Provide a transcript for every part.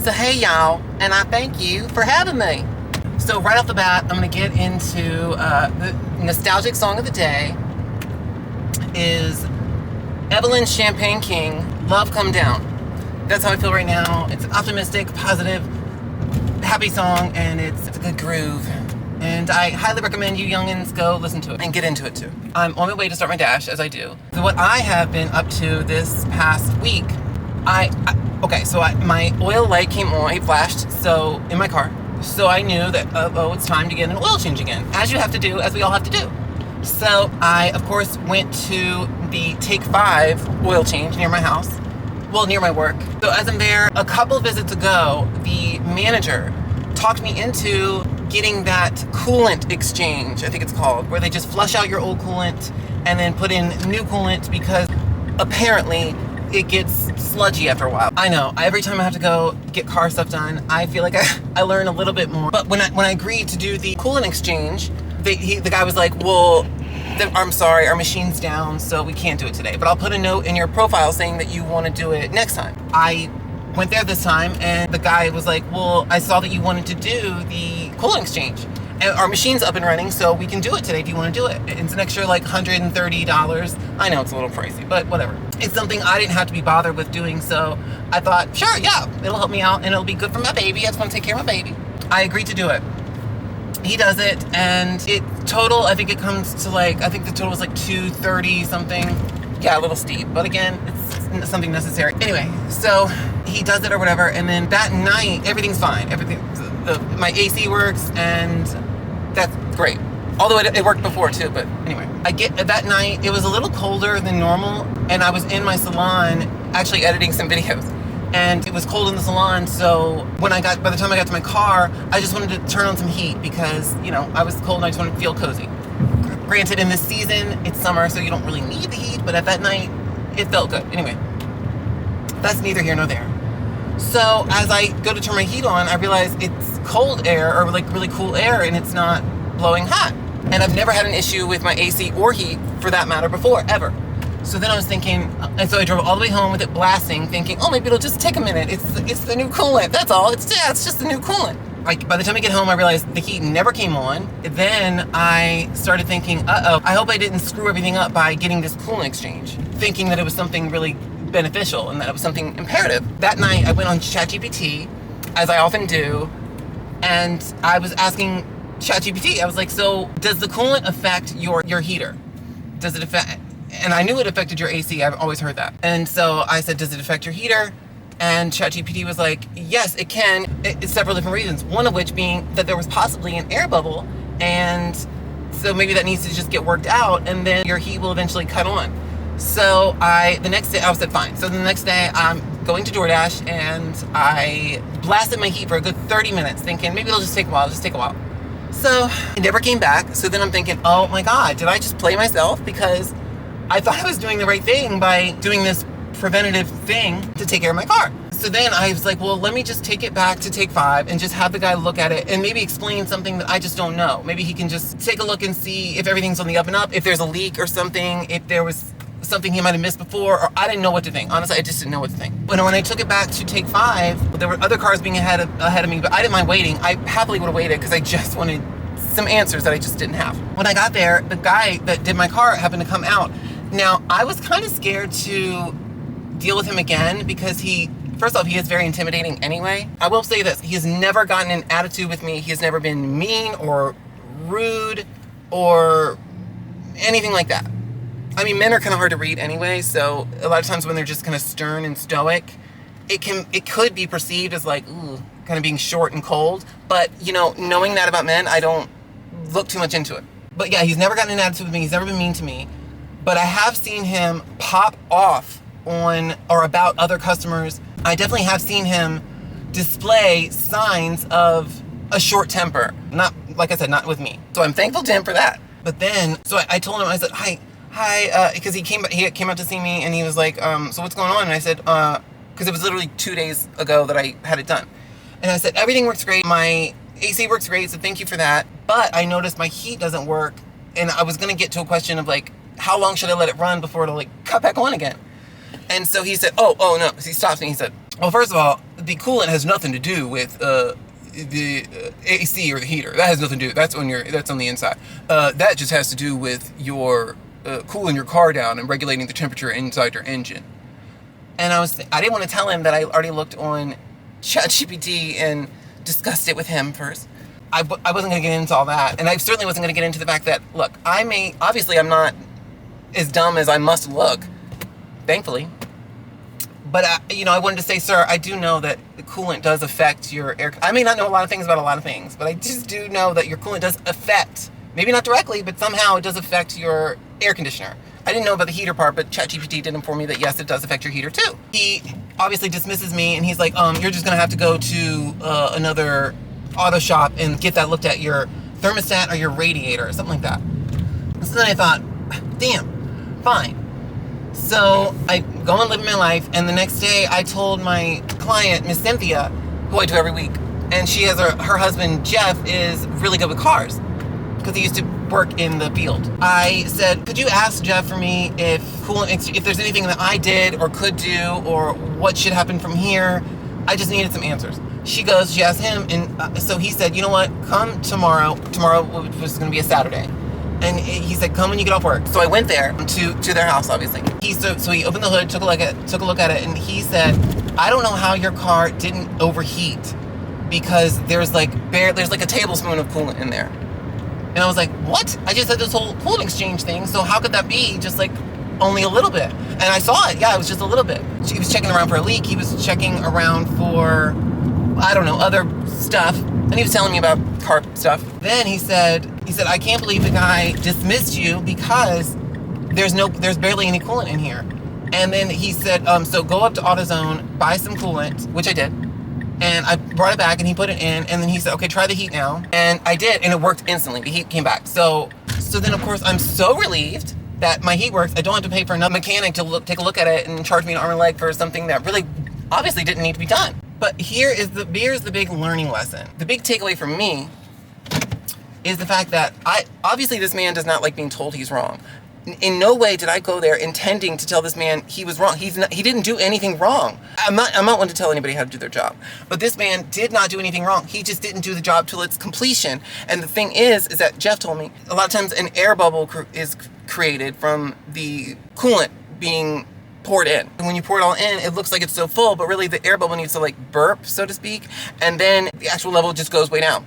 So hey y'all, and I thank you for having me. So right off the bat, I'm gonna get into the nostalgic song of the day is Evelyn Champagne King, Love Come Down. That's how I feel right now. It's an optimistic, positive, happy song, and it's a good groove. And I highly recommend you youngins go listen to it and get into it too. I'm on my way to start my dash, as I do. So what I have been up to this past week, my oil light came on, it flashed, so in my car. So I knew that, it's time to get an oil change again, as you have to do, as we all have to do. So I, of course, went to the Take 5 oil change near my house, well, near my work. So as I'm there, a couple visits ago, the manager talked me into getting that coolant exchange, I think it's called, where they just flush out your old coolant and then put in new coolant because apparently it gets sludgy after a while. I know, every time I have to go get car stuff done, I feel like I learn a little bit more. But when I agreed to do the coolant exchange, the guy was like, well, I'm sorry, our machine's down, so we can't do it today. But I'll put a note in your profile saying that you want to do it next time. I went there this time, and the guy was like, well, I saw that you wanted to do the coolant exchange. And our machine's up and running, so we can do it today if you want to do it. It's an extra like $130. I know it's a little pricey, but whatever. It's something I didn't have to be bothered with doing, so I thought, sure, yeah, it'll help me out, and it'll be good for my baby. I just want to take care of my baby. I agreed to do it. He does it, and I think it comes to I think the total was like $230 something. Yeah, a little steep, but again, it's something necessary. Anyway, so he does it or whatever, and then that night, everything's fine. My AC works, and that's great. Although it worked before too, but anyway. That night, it was a little colder than normal, and I was in my salon actually editing some videos. And it was cold in the salon, so by the time I got to my car, I just wanted to turn on some heat because, I was cold and I just wanted to feel cozy. Granted, in this season, it's summer, so you don't really need the heat, but at that night, it felt good. Anyway, that's neither here nor there. So as I go to turn my heat on, I realize it's cold air, or like really cool air, and it's not blowing hot. And I've never had an issue with my AC or heat, for that matter, before, ever. So then I was thinking, and so I drove all the way home with it blasting, thinking, oh, maybe it'll just take a minute. It's the new coolant. That's all. It's just the new coolant. By the time I get home, I realized the heat never came on. Then I started thinking, I hope I didn't screw everything up by getting this coolant exchange, thinking that it was something really beneficial and that it was something imperative. That night, I went on ChatGPT, as I often do, and I was asking ChatGPT, I was like, so does the coolant affect your heater? Does it affect... And I knew it affected your AC. I've always heard that. And so I said, does it affect your heater? And ChatGPT was like, yes, it can. It's several different reasons. One of which being that there was possibly an air bubble. And so maybe that needs to just get worked out. And then your heat will eventually cut on. So the next day, I said, fine. So the next day, I'm going to DoorDash. And I blasted my heat for a good 30 minutes, thinking maybe it'll just take a while. So it never came back. So then I'm thinking, oh my God, did I just play myself? Because I thought I was doing the right thing by doing this preventative thing to take care of my car. So then I was like, well, let me just take it back to Take 5 and just have the guy look at it and maybe explain something that I just don't know. Maybe he can just take a look and see if everything's on the up and up, if there's a leak or something, if there was something he might have missed before, or I didn't know what to think. Honestly, I just didn't know what to think. When I took it back to Take 5, there were other cars being ahead of me, but I didn't mind waiting. I happily would have waited because I just wanted some answers that I just didn't have. When I got there, the guy that did my car happened to come out. Now, I was kind of scared to deal with him again because first off, he is very intimidating anyway. I will say this, he has never gotten an attitude with me. He has never been mean or rude or anything like that. I mean, men are kind of hard to read anyway, so a lot of times when they're just kind of stern and stoic, it could be perceived as like, ooh, kind of being short and cold. But, knowing that about men, I don't look too much into it. But yeah, he's never gotten an attitude with me. He's never been mean to me. But I have seen him pop off on or about other customers. I definitely have seen him display signs of a short temper. Not, like I said, not with me. So I'm thankful to him for that. But then, so I told him, I said, hi, because he came out to see me and he was like, so what's going on? And I said, because it was literally 2 days ago that I had it done. And I said, everything works great. My AC works great, so thank you for that. But I noticed my heat doesn't work. And I was going to get to a question of how long should I let it run before it'll cut back on again? And so he said, oh no. So he stops me. He said, well, first of all, the coolant has nothing to do with the AC or the heater. That has nothing to do. That's on the inside. That just has to do with your cooling your car down and regulating the temperature inside your engine. And I didn't want to tell him that I already looked on ChatGPT and discussed it with him first. I wasn't going to get into all that, and I certainly wasn't going to get into the fact that, look, obviously I'm not as dumb as I must look, thankfully. But, I wanted to say, sir, I do know that the coolant does affect your air. I may not know a lot of things about a lot of things, but I just do know that your coolant does affect, maybe not directly, but somehow it does affect your air conditioner. I didn't know about the heater part, but ChatGPT did inform me that, yes, it does affect your heater, too. He obviously dismisses me, and he's like, you're just going to have to go to another auto shop and get that looked at, your thermostat or your radiator or something like that. So then I thought, damn, fine. So I go on living my life, and the next day I told my client, Miss Cynthia, who I do every week, and she has her husband Jeff is really good with cars because he used to work in the field. I said, could you ask Jeff for me if there's anything that I did or could do or what should happen from here? I just needed some answers. She goes, she asked him, and so he said, you know what, come tomorrow. Tomorrow was going to be a Saturday. And he said, come when you get off work. So I went there to their house, obviously. So he opened the hood, took a look at it, and he said, I don't know how your car didn't overheat because there's like a tablespoon of coolant in there. And I was like, what? I just had this whole coolant exchange thing, so how could that be just like only a little bit? And I saw it, yeah, it was just a little bit. He was checking around for a leak, he was checking around for, I don't know, other stuff. And he was telling me about car stuff. Then he said, I can't believe the guy dismissed you because there's barely any coolant in here. And then he said, so go up to AutoZone, buy some coolant, which I did. And I brought it back and he put it in, and then he said, okay, try the heat now. And I did, and it worked instantly. The heat came back. So then of course I'm so relieved that my heat works. I don't have to pay for another mechanic to take a look at it and charge me an arm and leg for something that really obviously didn't need to be done. But here's the big learning lesson. The big takeaway for me is the fact that obviously this man does not like being told he's wrong. In no way did I go there intending to tell this man he was wrong. He didn't do anything wrong. I'm not one to tell anybody how to do their job. But this man did not do anything wrong. He just didn't do the job till its completion. And the thing is that Jeff told me a lot of times an air bubble is created from the coolant being poured in. And when you pour it all in, it looks like it's so full, but really the air bubble needs to like burp, so to speak, and then the actual level just goes way down.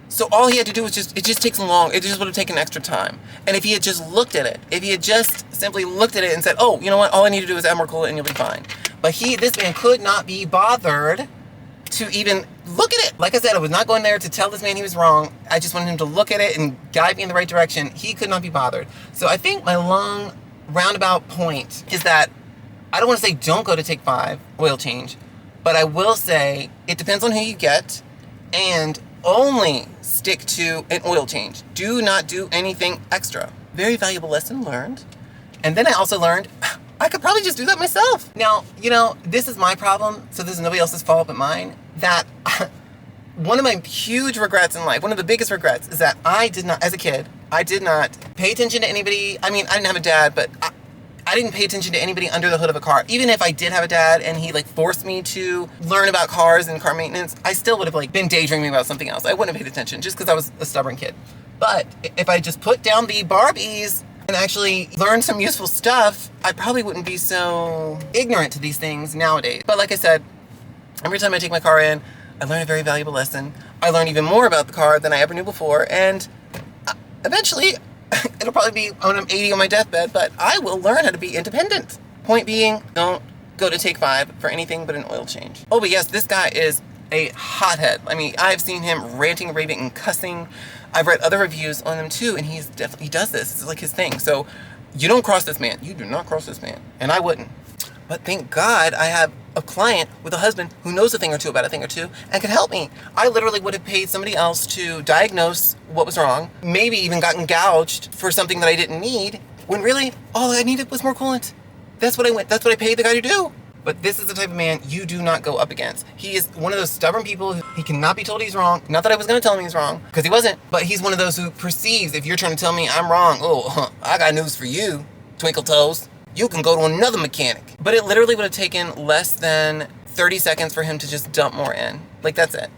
So all he had to do was it just takes long. It just would have taken extra time. And if he had just looked at it, if he had just simply looked at it and said, oh, you know what, all I need to do is add more coolant and you'll be fine. But this man could not be bothered to even look at it. Like I said, I was not going there to tell this man he was wrong. I just wanted him to look at it and guide me in the right direction. He could not be bothered. So I think my long roundabout point is that I don't want to say don't go to Take 5 oil change, but I will say it depends on who you get, and only stick to an oil change. Do not do anything extra. Very valuable lesson learned. And then I also learned I could probably just do that myself. Now, this is my problem, so this is nobody else's fault but mine, that one of my huge regrets in life, one of the biggest regrets, is that I did not, as a kid, I did not pay attention to anybody. I mean, I didn't have a dad, but I didn't pay attention to anybody under the hood of a car. Even if I did have a dad and he forced me to learn about cars and car maintenance, I still would have been daydreaming about something else. I wouldn't have paid attention just because I was a stubborn kid. But if I just put down the Barbies and actually learn some useful stuff, I probably wouldn't be so ignorant to these things nowadays. But like I said, every time I take my car in, I learn a very valuable lesson. I learn even more about the car than I ever knew before. And eventually, it'll probably be when I'm 80 on my deathbed, but I will learn how to be independent. Point being, don't go to Take 5 for anything but an oil change. Oh, but yes, this guy is a hothead. I mean, I've seen him ranting, raving, and cussing. I've read other reviews on him too, and he does this. It's like his thing. So you don't cross this man. You do not cross this man. And I wouldn't. But thank God I have a client with a husband who knows a thing or two about a thing or two and can help me. I literally would have paid somebody else to diagnose what was wrong, maybe even gotten gouged for something that I didn't need, when really all I needed was more coolant. That's what I paid the guy to do. But this is the type of man you do not go up against. He is one of those stubborn people he cannot be told he's wrong. Not that I was going to tell him he's wrong, because he wasn't. But he's one of those who perceives if you're trying to tell me I'm wrong, I got news for you, Twinkle Toes. You can go to another mechanic. But it literally would have taken less than 30 seconds for him to just dump more in. Like, that's it.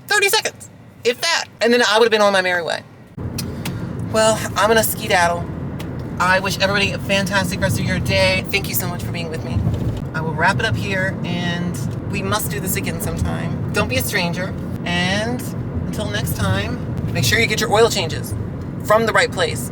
30 seconds, if that. And then I would have been on my merry way. Well, I'm gonna skedaddle. I wish everybody a fantastic rest of your day. Thank you so much for being with me. I will wrap it up here, and we must do this again sometime. Don't be a stranger. And until next time, make sure you get your oil changes from the right place.